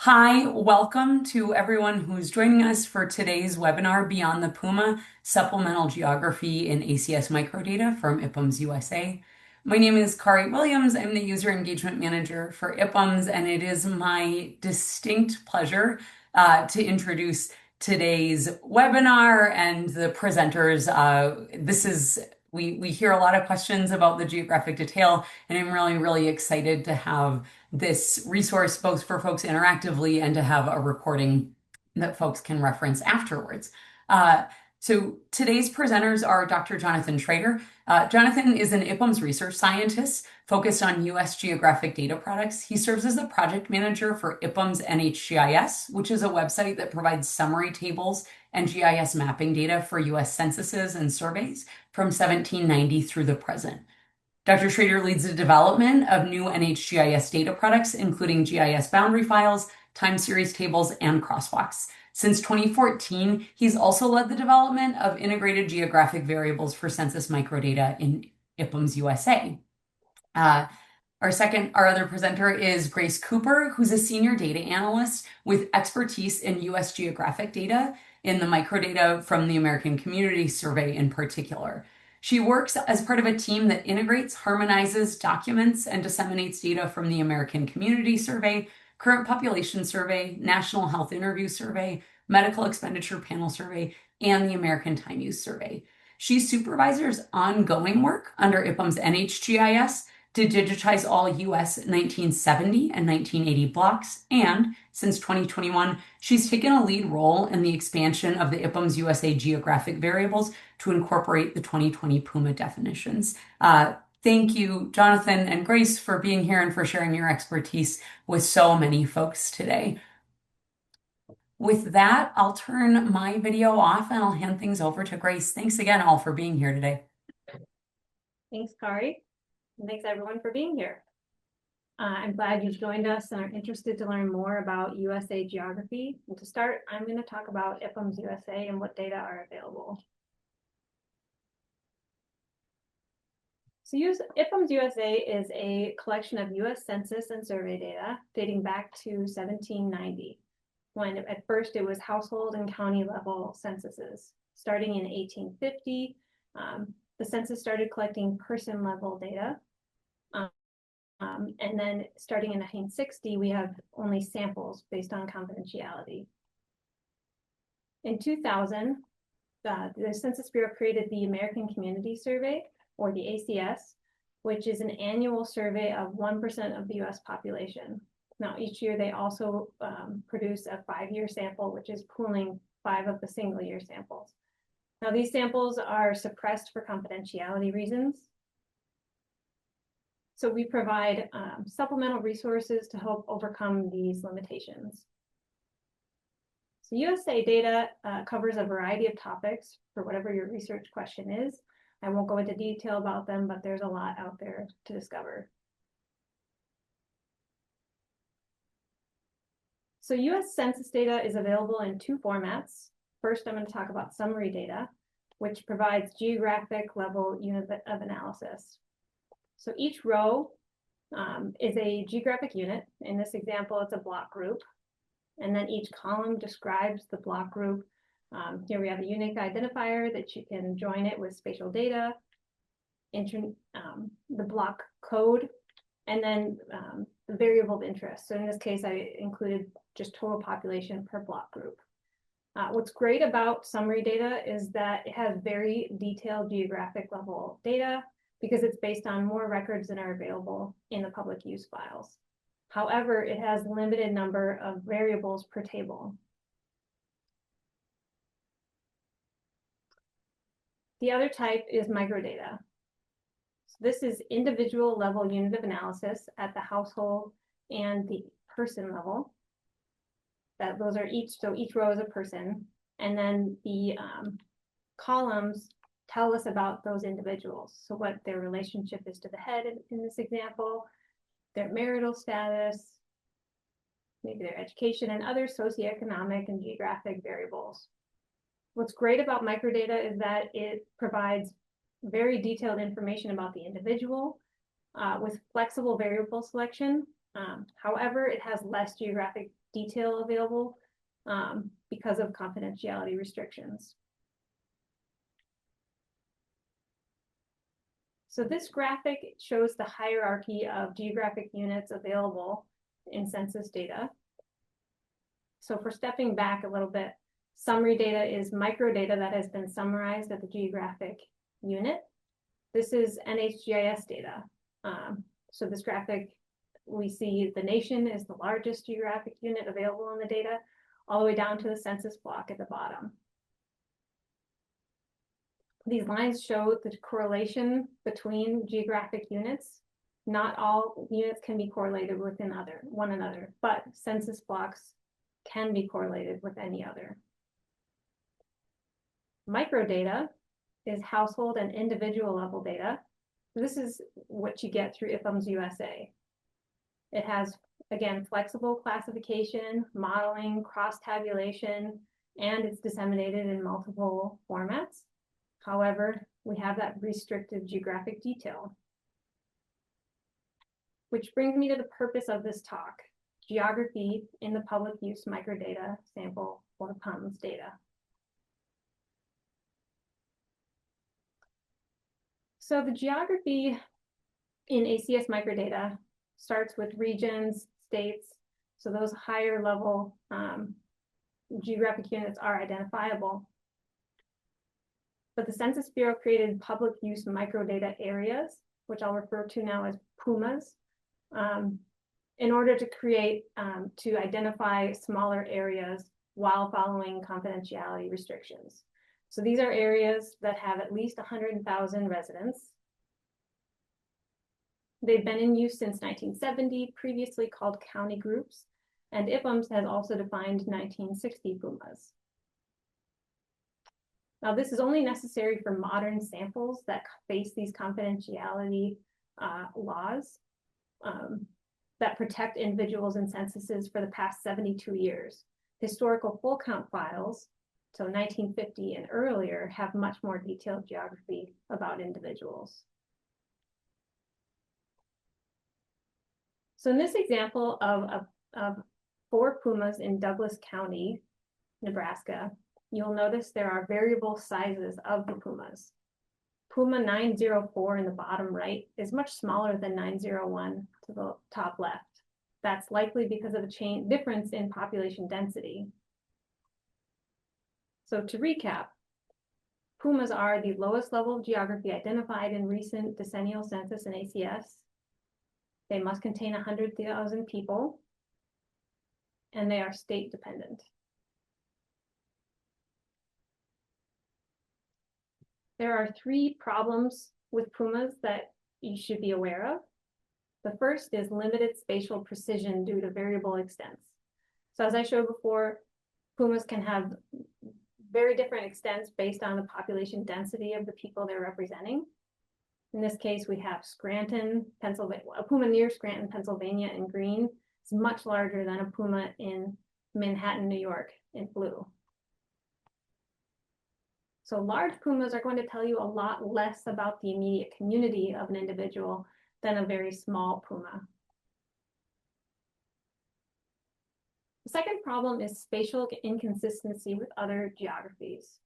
Hi, welcome to everyone who's joining us for today's webinar, Beyond the PUMA, Supplemental Geography in ACS Microdata from IPUMS USA. My name is Kari Williams. I'm the User Engagement Manager for IPUMS, and it is my distinct pleasure to introduce today's webinar and the presenters. We hear a lot of questions about the geographic detail, and I'm really excited to have this resource both for folks interactively and to have a recording that folks can reference afterwards. So today's presenters are Dr. Jonathan Schrader. Jonathan is an IPUMS research scientist focused on U.S. geographic data products. He serves as the project manager for IPUMS NHGIS, which is a website that provides summary tables and GIS mapping data for U.S. censuses and surveys from 1790 through the present. Dr. Schrader leads the development of new NHGIS data products, including GIS boundary files, time series tables, and crosswalks. Since 2014, he's also led the development of integrated geographic variables for census microdata in IPUMS USA. Our other presenter is Grace Cooper, who's a senior data analyst with expertise in U.S. geographic data in the microdata from the American Community Survey in particular. She works as part of a team that integrates, harmonizes, documents, and disseminates data from the American Community Survey, Current Population Survey, National Health Interview Survey, Medical Expenditure Panel Survey, and the American Time Use Survey. She supervises ongoing work under IPUMS NHGIS to digitize all U.S. 1970 and 1980 blocks, and since 2021, she's taken a lead role in the expansion of the IPUMS USA geographic variables to incorporate the 2020 PUMA definitions. Thank you, Jonathan and Grace, for being here and for sharing your expertise with so many folks today. With that, I'll turn my video off and I'll hand things over to Grace. Thanks again all for being here today. Thanks, Kari. And thanks everyone for being here. I'm glad you've joined us and are interested to learn more about USA geography. And to start, I'm going to talk about IPUMS USA and what data are available. So IPUMS USA is a collection of U.S. Census and survey data dating back to 1790, when at first it was household and county level censuses. Starting in 1850, the census started collecting person level data. And then starting in 1960, we have only samples based on confidentiality. In 2000, the Census Bureau created the American Community Survey, or the ACS, which is an annual survey of 1% of the US population. Now, each year they also produce a 5-year sample, which is pooling 5 of the single-year samples. Now, these samples are suppressed for confidentiality reasons. So we provide supplemental resources to help overcome these limitations. So USA data covers a variety of topics for whatever your research question is. I won't go into detail about them, but there's a lot out there to discover. So US Census data is available in 2 formats. First, I'm going to talk about summary data, which provides geographic level unit of analysis. So each row is a geographic unit. In this example, it's a block group. And then each column describes the block group. Here we have a unique identifier that you can join it with spatial data, the block code, and then the variable of interest. So in this case, I included just total population per block group. What's great about summary data is that it has very detailed geographic level data because it's based on more records than are available in the public use files. However, it has limited number of variables per table. The other type is microdata. So this is individual level unit of analysis at the household and the person level. Those are each row is a person, and then the columns tell us about those individuals. So what their relationship is to the head in this example, their marital status, maybe their education, and other socioeconomic and geographic variables. What's great about microdata is that it provides very detailed information about the individual with flexible variable selection. However, it has less geographic detail available because of confidentiality restrictions. So this graphic shows the hierarchy of geographic units available in census data. So for stepping back a little bit, summary data is microdata that has been summarized at the geographic unit. This is NHGIS data. So this graphic, we see the nation is the largest geographic unit available in the data, all the way down to the census block at the bottom. These lines show the correlation between geographic units. Not all units can be correlated with one another, but census blocks can be correlated with any other. Microdata is household and individual level data. This is what you get through IPUMS USA. It has, again, flexible classification, modeling, cross-tabulation, and it's disseminated in multiple formats. However, we have that restricted geographic detail. Which brings me to the purpose of this talk, geography in the public use microdata sample or PUMS data. So the geography in ACS microdata starts with regions, states, so those higher level geographic units are identifiable. But the Census Bureau created Public Use Microdata Areas, which I'll refer to now as PUMAs, in order to to identify smaller areas while following confidentiality restrictions. So these are areas that have at least 100,000 residents. They've been in use since 1970, previously called county groups, and IPUMS has also defined 1960 PUMAs. Now, this is only necessary for modern samples that face these confidentiality laws that protect individuals in censuses for the past 72 years. Historical full count files, so 1950 and earlier, have much more detailed geography about individuals. So in this example of 4 PUMAs in Douglas County, Nebraska, you'll notice there are variable sizes of the PUMAs. PUMA 904 in the bottom right is much smaller than 901 to the top left. That's likely because of a difference in population density. So to recap, PUMAs are the lowest level of geography identified in recent decennial census and ACS. They must contain 100,000 people, and they are state dependent. There are 3 problems with PUMAs that you should be aware of. The first is limited spatial precision due to variable extents. So as I showed before, PUMAs can have very different extents based on the population density of the people they're representing. In this case, we have Scranton, Pennsylvania. A PUMA near Scranton, Pennsylvania in green is much larger than a PUMA in Manhattan, New York in blue. So large PUMAs are going to tell you a lot less about the immediate community of an individual than a very small PUMA. The second problem is spatial inconsistency with other geographies.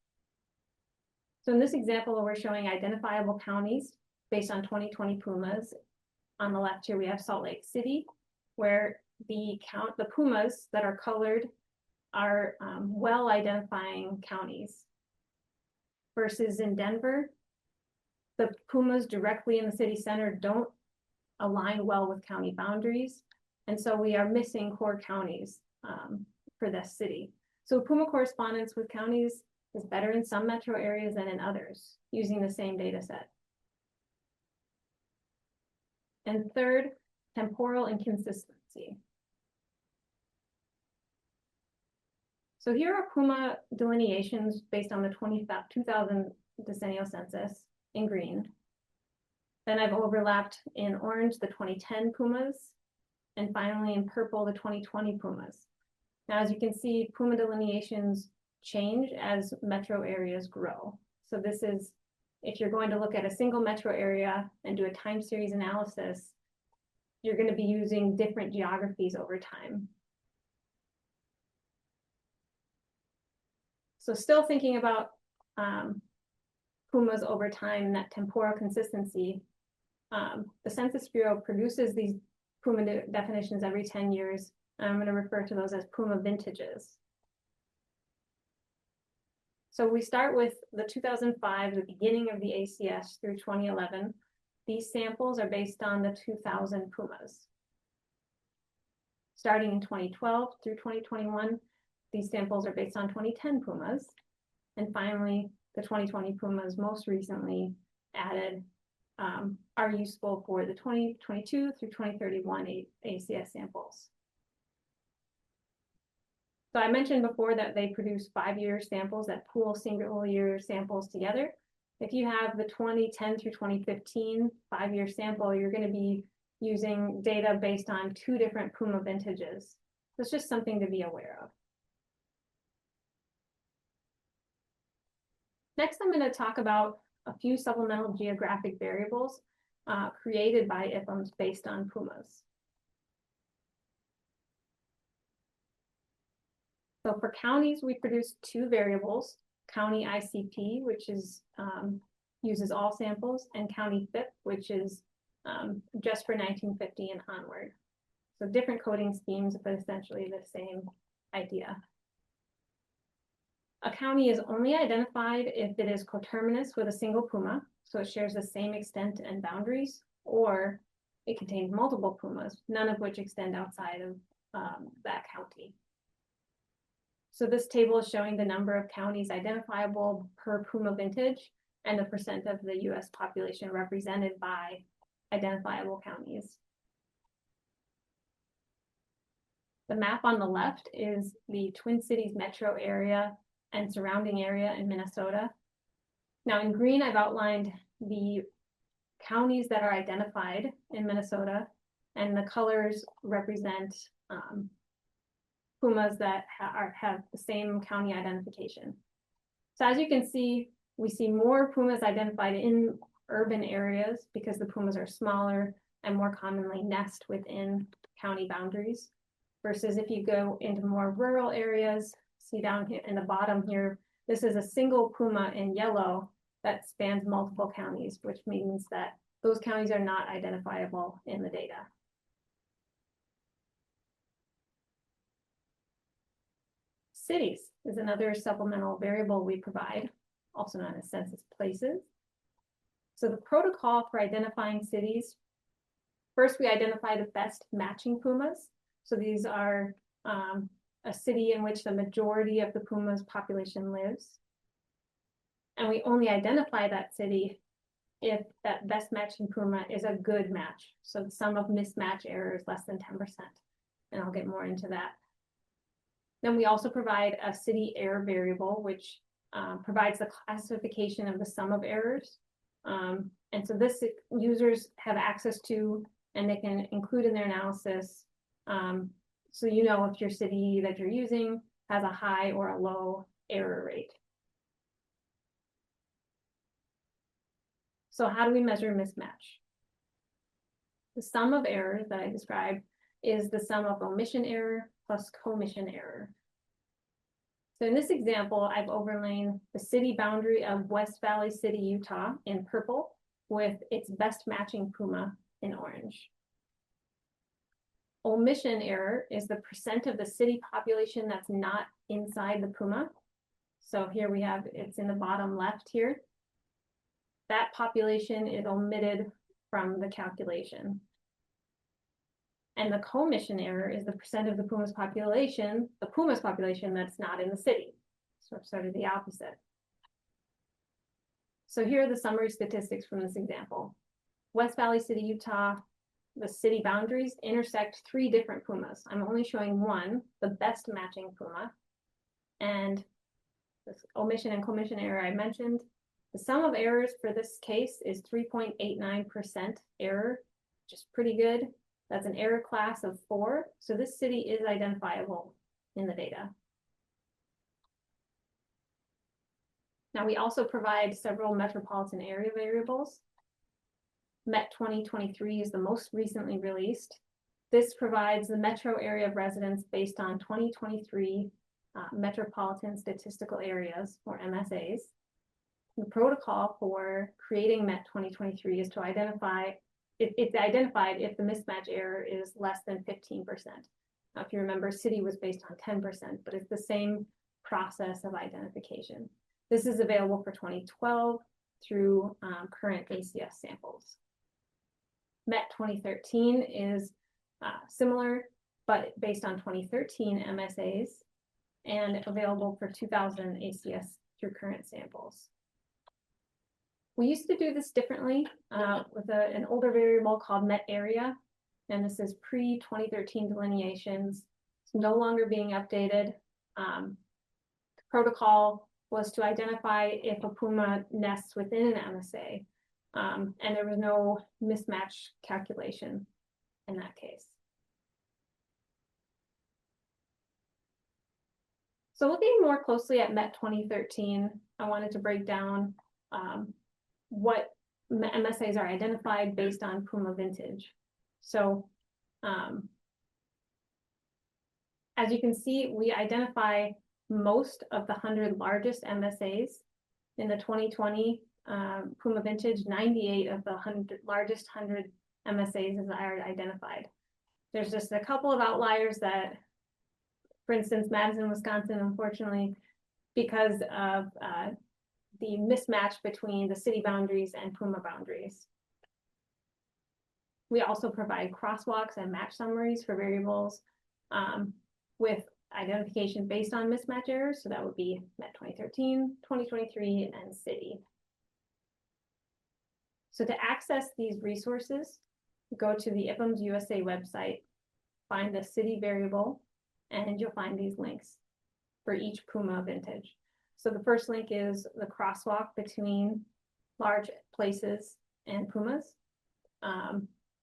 So in this example, we're showing identifiable counties based on 2020 PUMAs. On the left here, we have Salt Lake City, where the PUMAs that are colored are well identifying counties. Versus in Denver, the PUMAs directly in the city center don't align well with county boundaries. And so we are missing core counties for this city. So PUMA correspondence with counties is better in some metro areas than in others using the same data set. And third, temporal inconsistency. So here are PUMA delineations based on the 2000 decennial census in green. Then I've overlapped in orange the 2010 PUMAs, and finally in purple the 2020 PUMAs. Now, as you can see, PUMA delineations change as metro areas grow. So this is, if you're going to look at a single metro area and do a time series analysis, you're going to be using different geographies over time. So still thinking about PUMAs over time and that temporal consistency, the Census Bureau produces these PUMA definitions every 10 years. And I'm going to refer to those as PUMA vintages. So we start with the 2005, the beginning of the ACS through 2011. These samples are based on the 2000 PUMAs. Starting in 2012 through 2021, these samples are based on 2010 PUMAs. And finally, the 2020 PUMAs most recently added are useful for the 2022 through 2031 ACS samples. So I mentioned before that they produce 5-year samples that pool single year samples together. If you have the 2010 through 2015 5-year sample, you're going to be using data based on 2 different PUMA vintages. So it's just something to be aware of. Next, I'm going to talk about a few supplemental geographic variables created by IPUMS based on PUMAs. So for counties, we produce 2 variables, county ICP, which is uses all samples, and county FIP, which is just for 1950 and onward. So different coding schemes, but essentially the same idea. A county is only identified if it is coterminous with a single PUMA, so it shares the same extent and boundaries, or it contains multiple PUMAs, none of which extend outside of that county. So this table is showing the number of counties identifiable per PUMA vintage and the percent of the US population represented by identifiable counties. The map on the left is the Twin Cities metro area and surrounding area in Minnesota. Now in green, I've outlined the counties that are identified in Minnesota, and the colors represent PUMAs that have the same county identification. So as you can see, we see more PUMAs identified in urban areas because the PUMAs are smaller and more commonly nest within county boundaries, versus if you go into more rural areas, see down here in the bottom here, this is a single PUMA in yellow that spans multiple counties, which means that those counties are not identifiable in the data. Cities is another supplemental variable we provide, also known as census places. So the protocol for identifying cities, first we identify the best matching PUMAs. So these are a city in which the majority of the PUMA's population lives. And we only identify that city if that best matching PUMA is a good match. So the sum of mismatch error is less than 10%. And I'll get more into that. Then we also provide a city error variable, which provides the classification of the sum of errors. And so this users have access to, and they can include in their analysis. So you know if your city that you're using has a high or a low error rate. So how do we measure mismatch? The sum of errors that I described is the sum of omission error plus commission error. So in this example, I've overlain the city boundary of West Valley City, Utah in purple with its best matching PUMA in orange. Omission error is the percent of the city population that's not inside the PUMA. So here we have, it's in the bottom left here. That population is omitted from the calculation. And the commission error is the percent of the PUMA's population that's not in the city. So it's sort of the opposite. So here are the summary statistics from this example. West Valley City, Utah, the city boundaries intersect 3 different PUMAs. I'm only showing one, the best matching PUMA. And this omission and commission error I mentioned. The sum of errors for this case is 3.89% error, which is pretty good. That's an error class of 4. So this city is identifiable in the data. Now we also provide several metropolitan area variables. Met 2023 is the most recently released. This provides the metro area of residents based on 2023 metropolitan statistical areas, or MSAs. The protocol for creating MET 2023 is to identify, it's identified if the mismatch error is less than 15%. Now, if you remember, city was based on 10%, but it's the same process of identification. This is available for 2012 through current ACS samples. MET 2013 is similar, but based on 2013 MSAs and available for 2000 ACS through current samples. We used to do this differently with an older variable called MET area, and this is pre-2013 delineations. It's no longer being updated. The protocol was to identify if a PUMA nests within an MSA, and there was no mismatch calculation in that case. So looking more closely at MET 2013, I wanted to break down what MSAs are identified based on PUMA vintage. So as you can see, we identify most of the 100 largest MSAs. In the 2020 PUMA vintage, 98 of the largest 100 MSAs are identified. There's just a couple of outliers that, for instance, Madison, Wisconsin, unfortunately, because of the mismatch between the city boundaries and PUMA boundaries. We also provide crosswalks and match summaries for variables with identification based on mismatch errors. So that would be MET 2013, 2023, and city. So to access these resources, go to the IPUMS USA website, find the city variable, and you'll find these links for each PUMA vintage. So the first link is the crosswalk between large places and PUMAs.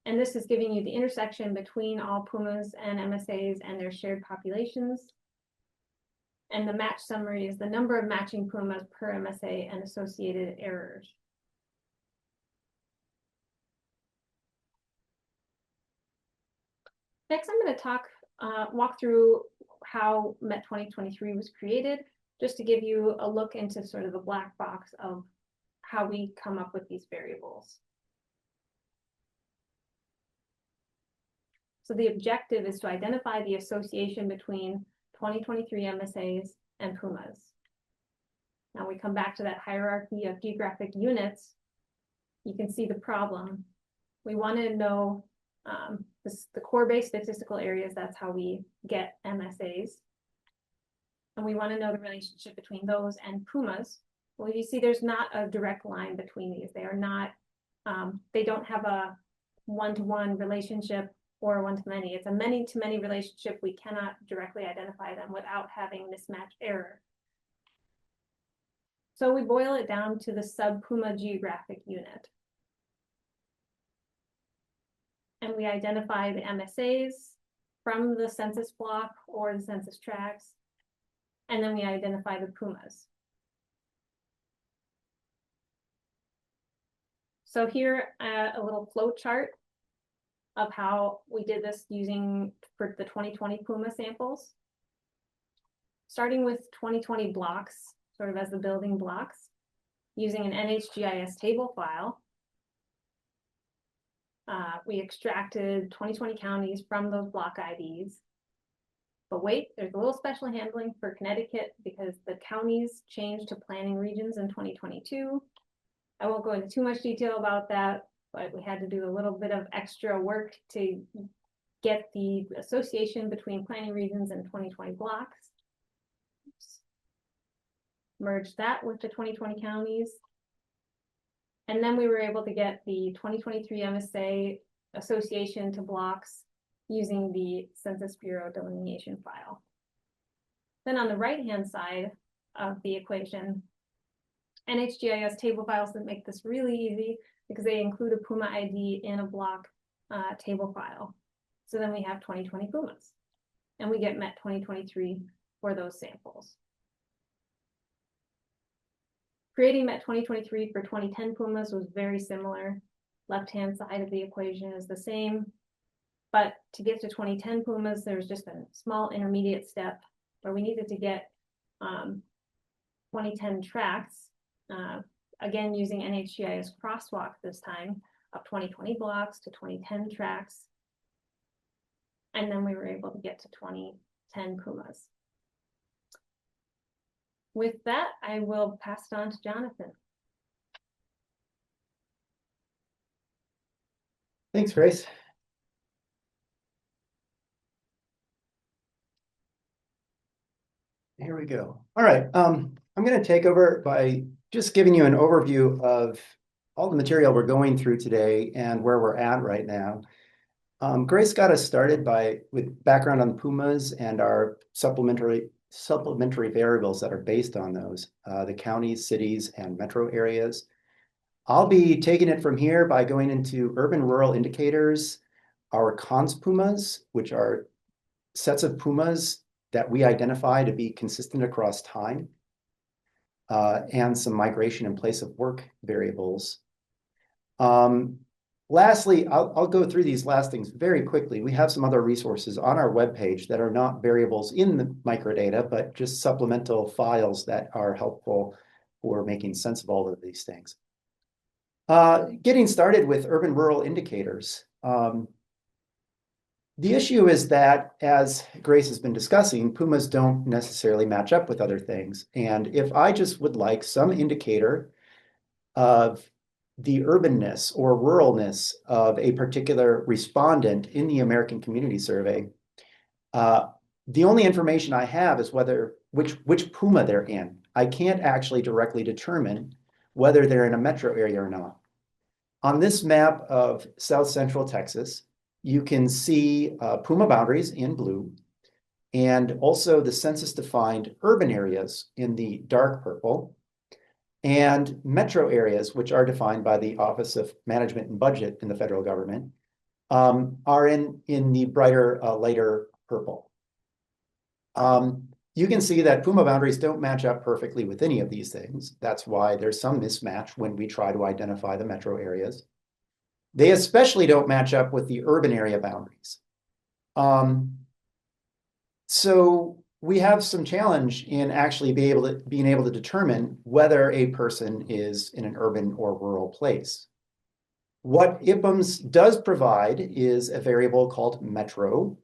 And this is giving you the intersection between all PUMAs and MSAs and their shared populations. And the match summary is the number of matching PUMAs per MSA and associated errors. Next, I'm going to walk through how MET 2023 was created, just to give you a look into sort of the black box of how we come up with these variables. So the objective is to identify the association between 2023 MSAs and PUMAs. Now we come back to that hierarchy of geographic units. You can see the problem. We want to know the core-based statistical areas. That's how we get MSAs. And we want to know the relationship between those and PUMAs. Well, you see there's not a direct line between these. They are not, they don't have a one-to-one relationship or one-to-many. It's a many-to-many relationship. We cannot directly identify them without having mismatch error. So we boil it down to the sub-PUMA geographic unit. And we identify the MSAs from the census block or the census tracts. And then we identify the PUMAs. So here, a little flow chart of how we did this using for the 2020 PUMA samples. Starting with 2020 blocks, sort of as the building blocks, using an NHGIS table file. We extracted 2020 counties from those block IDs. But wait, there's a little special handling for Connecticut because the counties changed to planning regions in 2022. I won't go into too much detail about that, but we had to do a little bit of extra work to get the association between planning regions and 2020 blocks. Oops. Merge that with the 2020 counties. And then we were able to get the 2023 MSA association to blocks using the Census Bureau delineation file. Then on the right-hand side of the equation, NHGIS table files that make this really easy because they include a PUMA ID in a block table file. So then we have 2020 PUMAs, and we get MET 2023 for those samples. Creating MET 2023 for 2010 PUMAs was very similar. Left-hand side of the equation is the same, but to get to 2010 PUMAs, there's just a small intermediate step where we needed to get 2010 tracts, again, using NHGIS crosswalk this time, of 2020 blocks to 2010 tracts. And then we were able to get to 2010 PUMAs. With that, I will pass it on to Jonathan. Thanks, Grace. Here we go. All right. I'm going to take over by just giving you an overview of all the material we're going through today and where we're at right now. Grace got us started with background on PUMAs and our supplementary variables that are based on those, the counties, cities, and metro areas. I'll be taking it from here by going into urban-rural indicators, our cons PUMAs, which are sets of PUMAs that we identify to be consistent across time, and some migration and place of work variables. Lastly, I'll go through these last things very quickly. We have some other resources on our webpage that are not variables in the microdata, but just supplemental files that are helpful for making sense of all of these things. Getting started with urban-rural indicators. The issue is that, as Grace has been discussing, PUMAs don't necessarily match up with other things. And if I just would like some indicator of the urbanness or ruralness of a particular respondent in the American Community Survey, the only information I have is which PUMA they're in. I can't actually directly determine whether they're in a metro area or not. On this map of South Central Texas, you can see PUMA boundaries in blue, and also the census-defined urban areas in the dark purple, and metro areas, which are defined by the Office of Management and Budget in the federal government, are in the brighter, lighter purple. You can see that PUMA boundaries don't match up perfectly with any of these things. That's why there's some mismatch when we try to identify the metro areas. They especially don't match up with the urban area boundaries. So we have some challenge in actually being able to determine whether a person is in an urban or rural place. What IPUMS does provide is a variable called metro,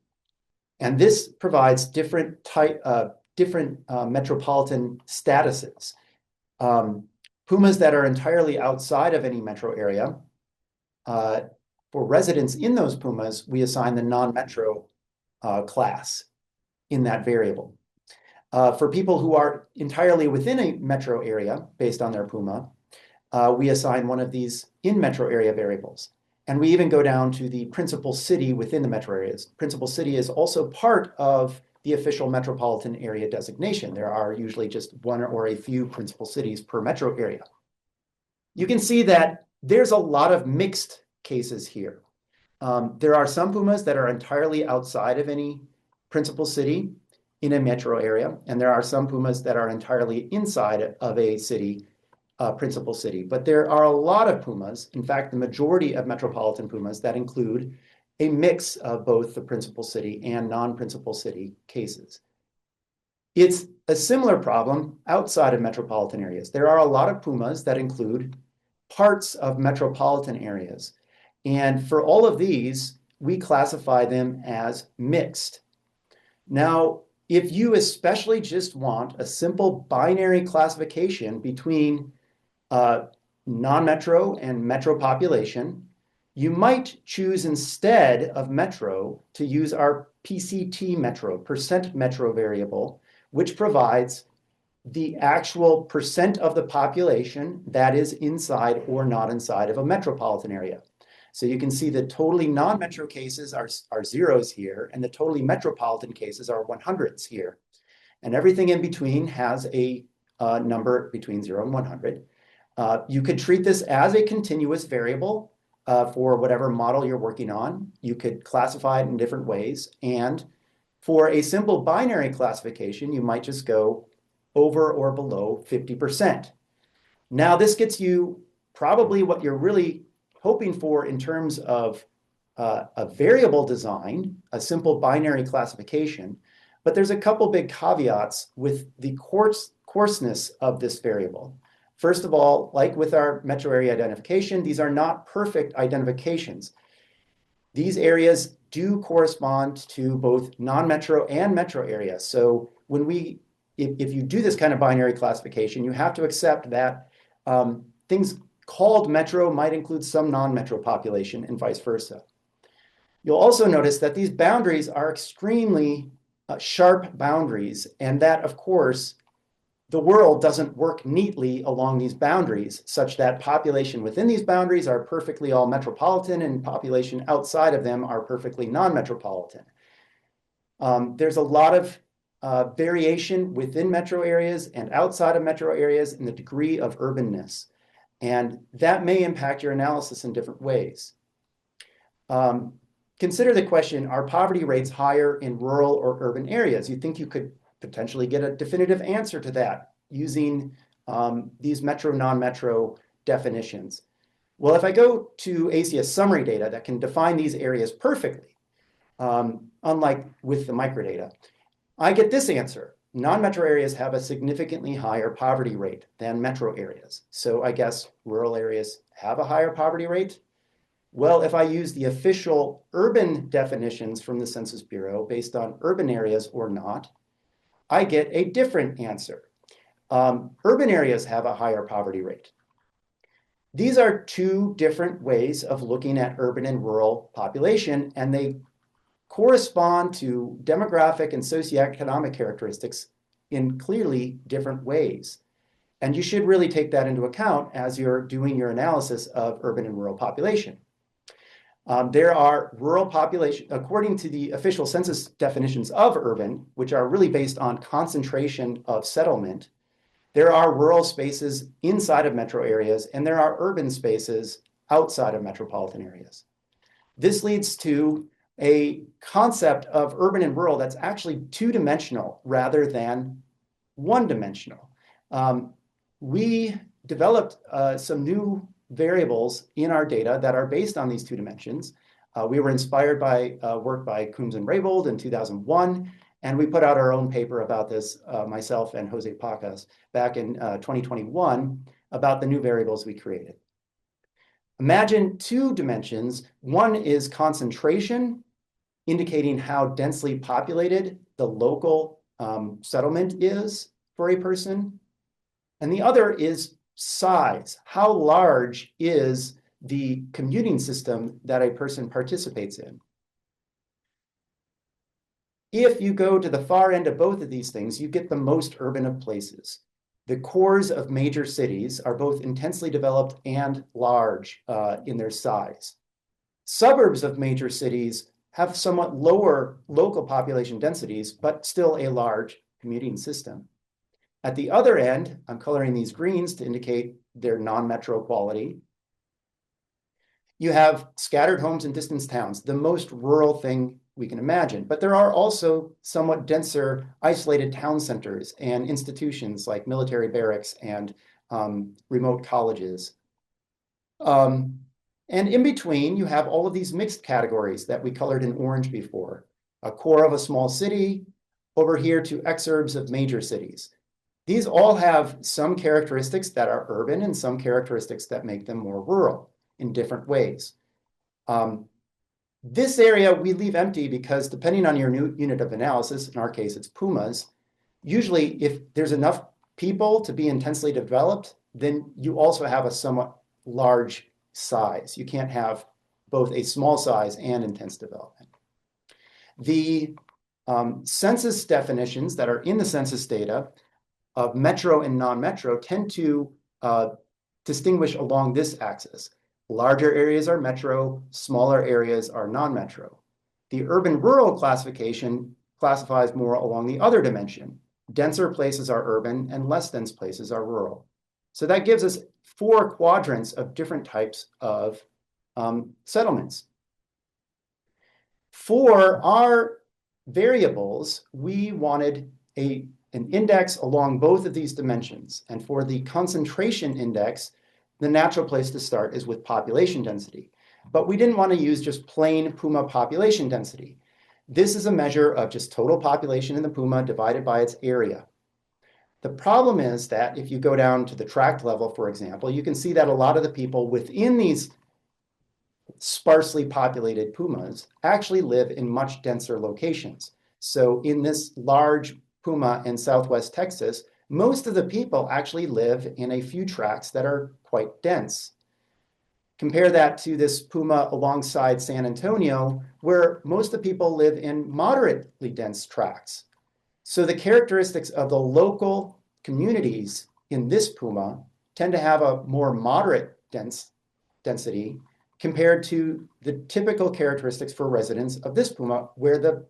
and this provides different metropolitan statuses. PUMAs that are entirely outside of any metro area, for residents in those PUMAs, we assign the non-metro class in that variable. For people who are entirely within a metro area based on their PUMA, we assign one of these in metro area variables. And we even go down to the principal city within the metro areas. Principal city is also part of the official metropolitan area designation. There are usually just one or a few principal cities per metro area. You can see that there's a lot of mixed cases here. There are some PUMAs that are entirely outside of any principal city in a metro area, and there are some PUMAs that are entirely inside of a city, principal city. But there are a lot of PUMAs, in fact, the majority of metropolitan PUMAs that include a mix of both the principal city and non-principal city cases. It's a similar problem outside of metropolitan areas. There are a lot of PUMAs that include parts of metropolitan areas. And for all of these, we classify them as mixed. Now, if you especially just want a simple binary classification between non-metro and metro population, you might choose instead of metro to use our PCT metro, percent metro variable, which provides the actual percent of the population that is inside or not inside of a metropolitan area. So you can see the totally non-metro cases are zeros here, and the totally metropolitan cases are 100s here. And everything in between has a number between 0 and 100. You could treat this as a continuous variable for whatever model you're working on. You could classify it in different ways. And for a simple binary classification, you might just go over or below 50%. Now, this gets you probably what you're really hoping for in terms of a variable design, a simple binary classification. But there's a couple big caveats with the coarseness of this variable. First of all, like with our metro area identification, these are not perfect identifications. These areas do correspond to both non-metro and metro areas. So if you do this kind of binary classification, you have to accept that things called metro might include some non-metro population and vice versa. You'll also notice that these boundaries are extremely sharp boundaries, and that, of course, the world doesn't work neatly along these boundaries, such that population within these boundaries are perfectly all metropolitan and population outside of them are perfectly non-metropolitan. There's a lot of variation within metro areas and outside of metro areas in the degree of urbanness, and that may impact your analysis in different ways. Consider the question, are poverty rates higher in rural or urban areas? You think you could potentially get a definitive answer to that using these metro, non-metro definitions. Well, if I go to ACS summary data that can define these areas perfectly, unlike with the microdata, I get this answer. Non-metro areas have a significantly higher poverty rate than metro areas. So I guess rural areas have a higher poverty rate. Well, if I use the official urban definitions from the Census Bureau based on urban areas or not, I get a different answer. Urban areas have a higher poverty rate. These are two different ways of looking at urban and rural population, and they correspond to demographic and socioeconomic characteristics in clearly different ways. And you should really take that into account as you're doing your analysis of urban and rural population. There are rural population, according to the official census definitions of urban, which are really based on concentration of settlement, there are rural spaces inside of metro areas, and there are urban spaces outside of metropolitan areas. This leads to a concept of urban and rural that's actually two-dimensional rather than one-dimensional. We developed some new variables in our data that are based on these two dimensions. We were inspired by work by Coombs and Raybould in 2001, and we put out our own paper about this, myself and Jose Pacas, back in 2021, about the new variables we created. Imagine two dimensions. One is concentration, indicating how densely populated the local settlement is for a person. And the other is size. How large is the commuting system that a person participates in? If you go to the far end of both of these things, you get the most urban of places. The cores of major cities are both intensely developed and large in their size. Suburbs of major cities have somewhat lower local population densities, but still a large commuting system. At the other end, I'm coloring these greens to indicate their non-metro quality. You have scattered homes in distant towns, the most rural thing we can imagine. But there are also somewhat denser, isolated town centers and institutions like military barracks and remote colleges. And in between, you have all of these mixed categories that we colored in orange before. A core of a small city, over here to exurbs of major cities. These all have some characteristics that are urban and some characteristics that make them more rural in different ways. This area we leave empty because depending on your new unit of analysis, in our case, it's PUMAs, usually if there's enough people to be intensely developed, then you also have a somewhat large size. You can't have both a small size and intense development. The census definitions that are in the census data of metro and non-metro tend to distinguish along this axis. Larger areas are metro, smaller areas are non-metro. The urban-rural classification classifies more along the other dimension. Denser places are urban and less dense places are rural. So that gives us 4 quadrants of different types of settlements. For our variables, we wanted an index along both of these dimensions. And for the concentration index, the natural place to start is with population density. But we didn't want to use just plain PUMA population density. This is a measure of just total population in the PUMA divided by its area. The problem is that if you go down to the tract level, for example, you can see that a lot of the people within these sparsely populated PUMAs actually live in much denser locations. So in this large PUMA in Southwest Texas, most of the people actually live in a few tracts that are quite dense. Compare that to this PUMA alongside San Antonio, where most of the people live in moderately dense tracts. So the characteristics of the local communities in this PUMA tend to have a more moderate density compared to the typical characteristics for residents of this PUMA, where the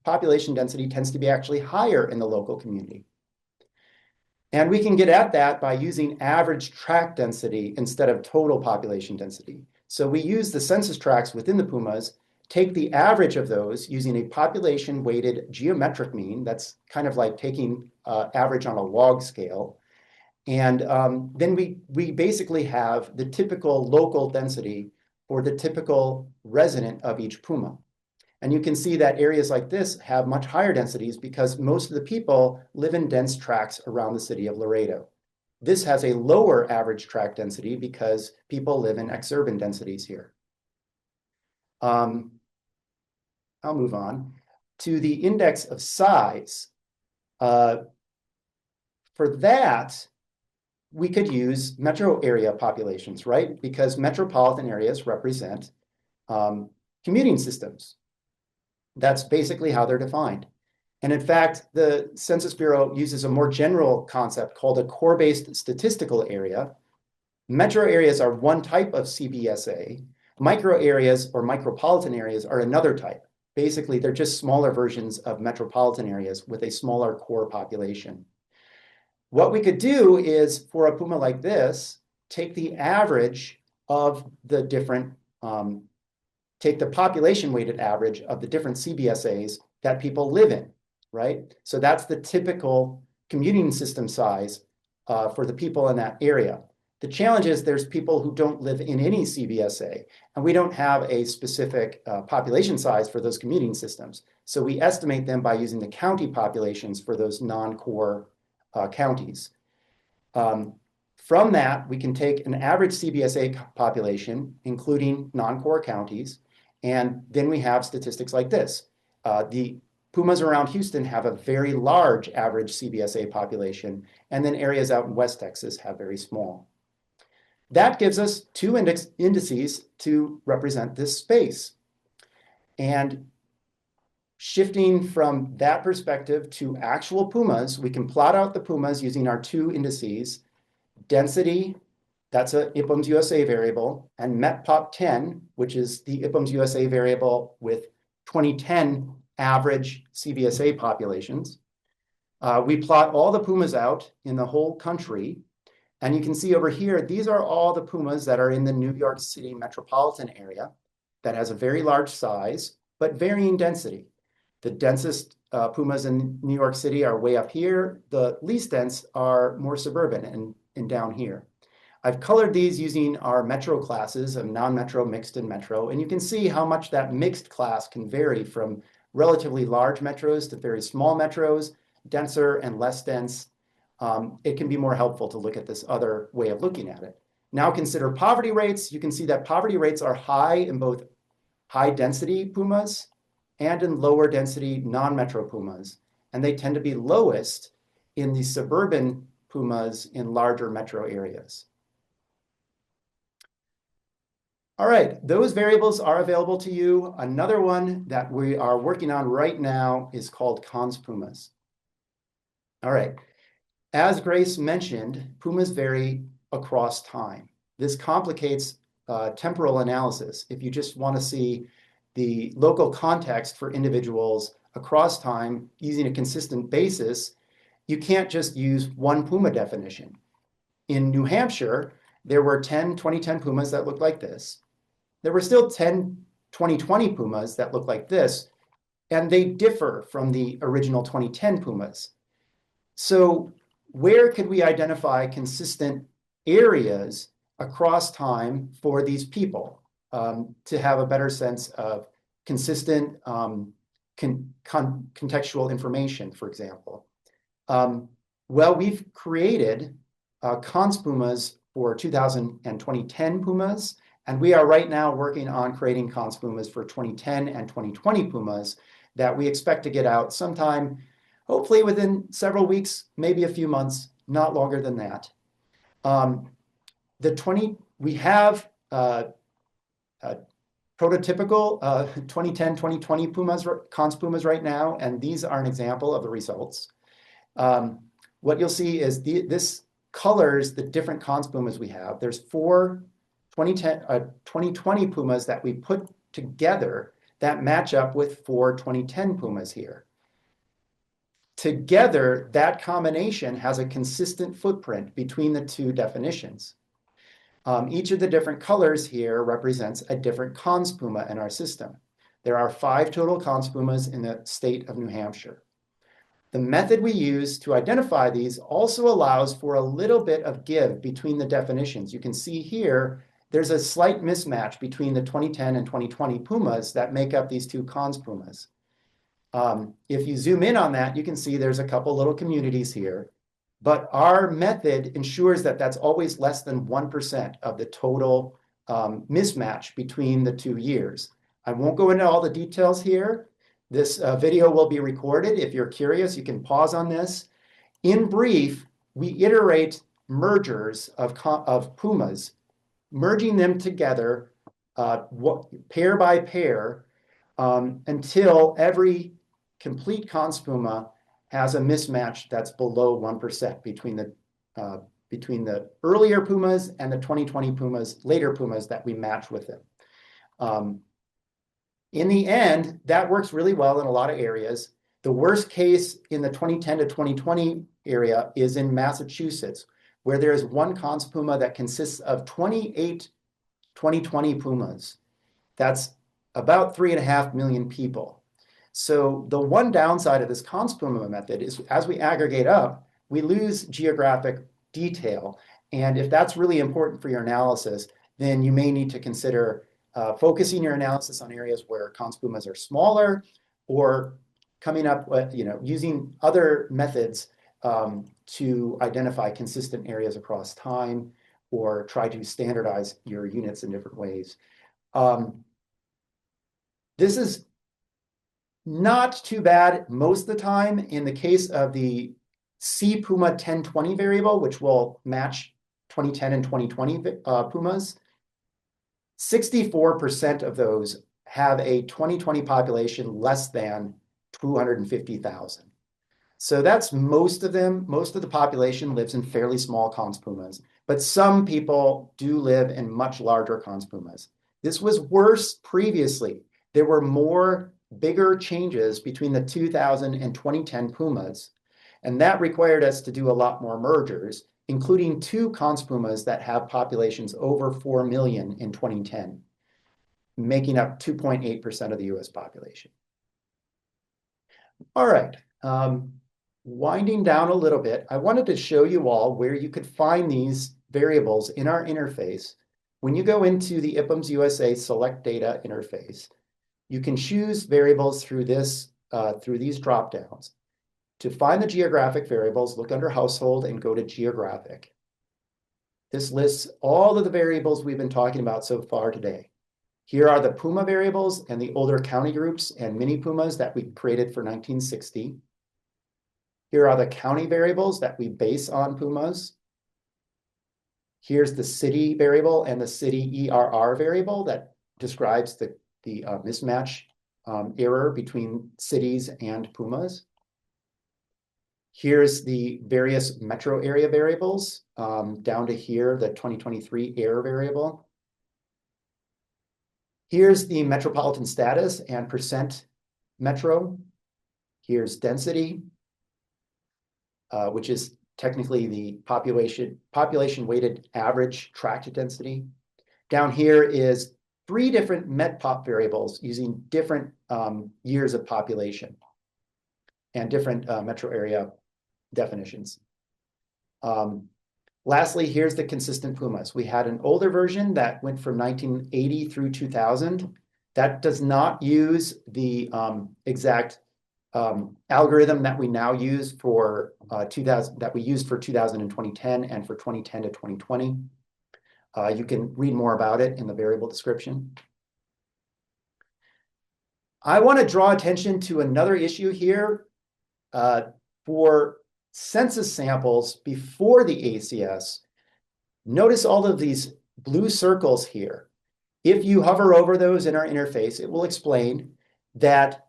population density tends to be actually higher in the local community. And we can get at that by using average tract density instead of total population density. So we use the census tracts within the PUMAs, take the average of those using a population-weighted geometric mean. That's kind of like taking average on a log scale. And then we basically have the typical local density for the typical resident of each PUMA. And you can see that areas like this have much higher densities because most of the people live in dense tracts around the city of Laredo. This has a lower average tract density because people live in exurban densities here. I'll move on to the index of size. For that, we could use metro area populations, right? Because metropolitan areas represent commuting systems. That's basically how they're defined. And in fact, the Census Bureau uses a more general concept called a core-based statistical area. Metro areas are one type of CBSA. Micro areas or micropolitan areas are another type. Basically, they're just smaller versions of metropolitan areas with a smaller core population. What we could do is, for a PUMA like this, take the average of the different take the population-weighted average of the different CBSAs that people live in, right? So that's the typical commuting system size for the people in that area. The challenge is there's people who don't live in any CBSA, and we don't have a specific population size for those commuting systems. So we estimate them by using the county populations for those non-core counties. From that, we can take an average CBSA population, including non-core counties, and then we have statistics like this. The PUMAs around Houston have a very large average CBSA population, and then areas out in West Texas have very small. That gives us two indices to represent this space. And shifting from that perspective to actual PUMAs, we can plot out the PUMAs using our two indices, density, that's a IPUMS USA variable, and METPOP10, which is the IPUMS USA variable with 2010 average CBSA populations. We plot all the PUMAs out in the whole country. And you can see over here, these are all the PUMAs that are in the New York City metropolitan area that has a very large size, but varying density. The densest PUMAs in New York City are way up here. The least dense are more suburban and down here. I've colored these using our metro classes of non-metro, mixed, and metro, and you can see how much that mixed class can vary from relatively large metros to very small metros, denser and less dense. It can be more helpful to look at this other way of looking at it. Now consider poverty rates. You can see that poverty rates are high in both high density PUMAs and in lower density non-metro PUMAs, and they tend to be lowest in the suburban PUMAs in larger metro areas. All right, those variables are available to you. Another one that we are working on right now is called cons PUMAs. All right, as Grace mentioned, PUMAs vary across time. This complicates temporal analysis. If you just want to see the local context for individuals across time using a consistent basis, you can't just use one PUMA definition. In New Hampshire, there were 10 2010 PUMAs that looked like this. There were still 10 2020 PUMAs that look like this, and they differ from the original 2010 PUMAs. So where could we identify consistent areas across time for these people to have a better sense of consistent contextual information, for example? Well, we've created cons PUMAs for 2000 and 2010 PUMAs, and we are right now working on creating cons PUMAs for 2010 and 2020 PUMAs that we expect to get out sometime, hopefully within several weeks, maybe a few months, not longer than that. We have prototypical 2010, 2020 PUMAs, cons PUMAs right now, and these are an example of the results. What you'll see is this colors the different cons PUMAs we have. There's 4 2020 PUMAs that we put together that match up with 4 2010 PUMAs here. Together, that combination has a consistent footprint between the two definitions. Each of the different colors here represents a different cons PUMA in our system. There are 5 total cons PUMAs in the state of New Hampshire. The method we use to identify these also allows for a little bit of give between the definitions. You can see here, there's a slight mismatch between the 2010 and 2020 PUMAs that make up these 2 cons PUMAs. If you zoom in on that, you can see there's a couple little communities here, but our method ensures that that's always less than 1% of the total mismatch between the 2 years. I won't go into all the details here. This video will be recorded. If you're curious, you can pause on this. In brief, we iterate mergers of PUMAs, merging them together pair by pair until every complete cons PUMA has a mismatch that's below 1% between the earlier PUMAs and the 2020 PUMAs, later PUMAs that we match with them. In the end, that works really well in a lot of areas. The worst case in the 2010 to 2020 area is in Massachusetts, where there is one cons PUMA that consists of 28 2020 PUMAs. That's about 3.5 million people. So the one downside of this cons PUMA method is as we aggregate up, we lose geographic detail. And if that's really important for your analysis, then you may need to consider focusing your analysis on areas where cons PUMAs are smaller, or coming up with, using other methods to identify consistent areas across time, or try to standardize your units in different ways. This is not too bad most of the time. In the case of the CPUMA 1020 variable, which will match 2010 and 2020 PUMAs, 64% of those have a 2020 population less than 250,000. So that's most of them. Most of the population lives in fairly small cons PUMAs, but some people do live in much larger cons PUMAs. This was worse previously. There were more bigger changes between the 2000 and 2010 PUMAs, and that required us to do a lot more mergers, including 2 cons PUMAs that have populations over 4 million in 2010, making up 2.8% of the US population. All right, winding down a little bit, I wanted to show you all where you could find these variables in our interface. When you go into the IPUMS USA Select Data interface, you can choose variables through these dropdowns. To find the geographic variables, look under Household and go to Geographic. This lists all of the variables we've been talking about so far today. Here are the PUMA variables and the older county groups and mini PUMAs that we created for 1960. Here are the county variables that we base on PUMAs. Here's the city variable and the city ERR variable that describes the mismatch error between cities and PUMAs. Here's the various metro area variables, down to here, the 2023 error variable. Here's the metropolitan status and percent metro. Here's density, which is technically the population weighted average tract density. Down here is 3 different metpop variables using different years of population and different metro area definitions. Lastly, here's the consistent PUMAs. We had an older version that went from 1980 through 2000. That does not use the exact algorithm that we now use for 2000 that we used for 2000 and 2010 and for 2010 to 2020. You can read more about it in the variable description. I want to draw attention to another issue here. For census samples before the ACS, notice all of these blue circles here. If you hover over those in our interface, it will explain that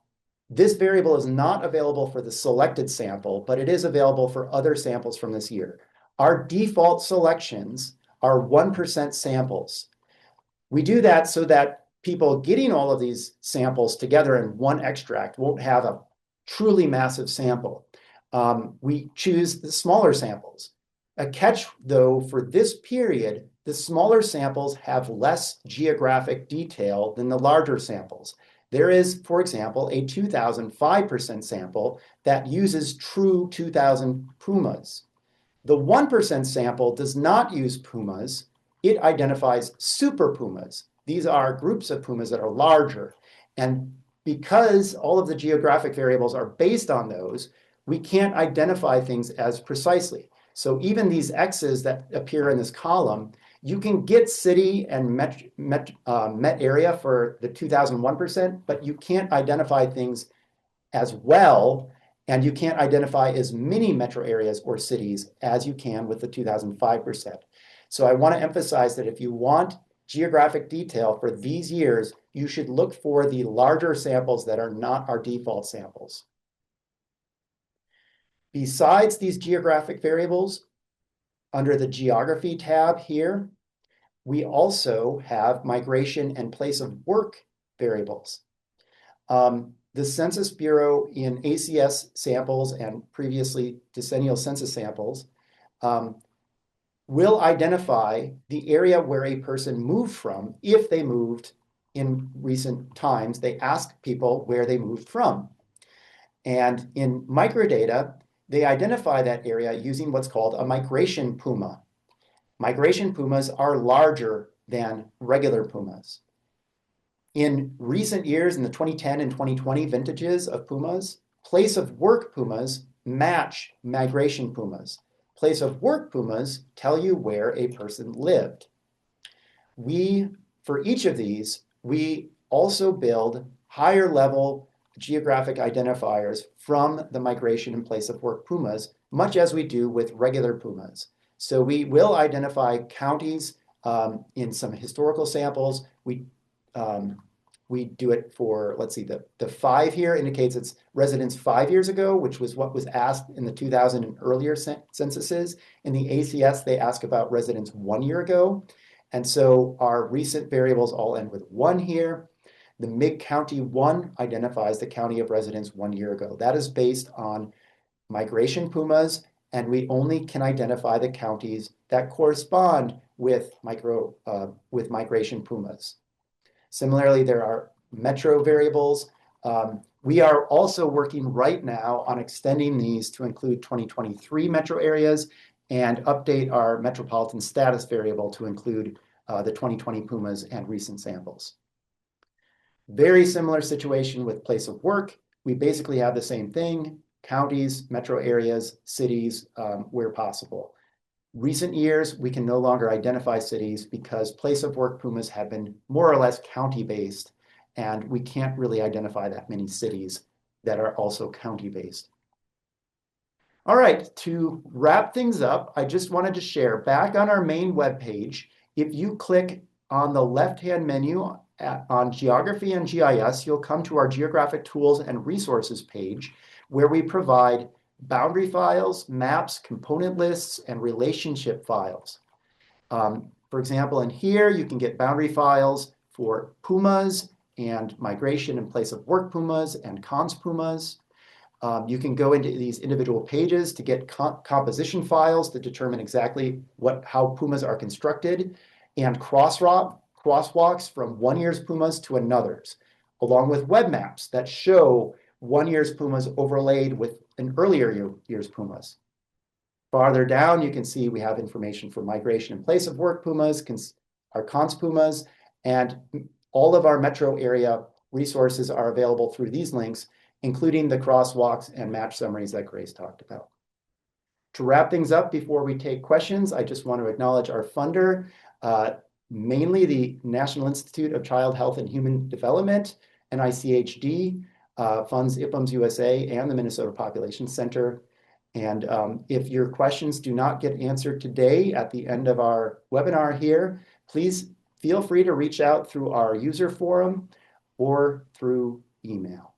this variable is not available for the selected sample, but it is available for other samples from this year. Our default selections are 1% samples. We do that so that people getting all of these samples together in one extract won't have a truly massive sample. We choose the smaller samples. A catch, though, for this period, the smaller samples have less geographic detail than the larger samples. There is, for example, a 2005% sample that uses true 2000 PUMAs. The 1% sample does not use PUMAs. It identifies super PUMAs. These are groups of PUMAs that are larger. And because all of the geographic variables are based on those, we can't identify things as precisely. So even these X's that appear in this column, you can get city and met area for the 2001%, but you can't identify things as well, and you can't identify as many metro areas or cities as you can with the 2005%. So I want to emphasize that if you want geographic detail for these years, you should look for the larger samples that are not our default samples. Besides these geographic variables, under the geography tab here, we also have migration and place of work variables. The Census Bureau in ACS samples and previously decennial census samples will identify the area where a person moved from if they moved in recent times. They ask people where they moved from. And in microdata, they identify that area using what's called a migration PUMA. Migration PUMAs are larger than regular PUMAs. In recent years, in the 2010 and 2020 vintages of PUMAs, place of work PUMAs match migration PUMAs. Place of work PUMAs tell you where a person lived. For each of these, we also build higher level geographic identifiers from the migration and place of work PUMAs, much as we do with regular PUMAs. So we will identify counties in some historical samples. We do it for, let's see, the 5 here indicates it's residents 5 years ago, which was what was asked in the 2000 and earlier censuses. In the ACS, they ask about residents 1 year ago. And so our recent variables all end with 1 here. The MIG County 1 identifies the county of residents 1 year ago. That is based on migration PUMAs, and we only can identify the counties that correspond with migration PUMAs. Similarly, there are metro variables. We are also working right now on extending these to include 2023 metro areas and update our metropolitan status variable to include the 2020 PUMAs and recent samples. Very similar situation with place of work. We basically have the same thing: counties, metro areas, cities, where possible. Recent years, we can no longer identify cities because place of work PUMAs have been more or less county-based, and we can't really identify that many cities that are also county-based. All right, to wrap things up, I just wanted to share, back on our main webpage, if you click on the left-hand menu on Geography and GIS, you'll come to our Geographic Tools and Resources page, where we provide boundary files, maps, component lists, and relationship files. For example, in here, you can get boundary files for PUMAs and migration and place of work PUMAs and cons PUMAs. You can go into these individual pages to get composition files to determine exactly how PUMAs are constructed, and crosswalks from 1 year's PUMAs to another's, along with web maps that show 1 year's PUMAs overlaid with an earlier year's PUMAs. Farther down, you can see we have information for migration and place of work PUMAs, our cons PUMAs, and All of our metro area resources are available through these links, including the crosswalks and match summaries that Grace talked about. To wrap things up before we take questions, I just want to acknowledge our funder, mainly the National Institute of Child Health and Human Development, NICHD, funds IPUMS USA and the Minnesota Population Center. And if your questions do not get answered today at the end of our webinar here, please feel free to reach out through our user forum or through email.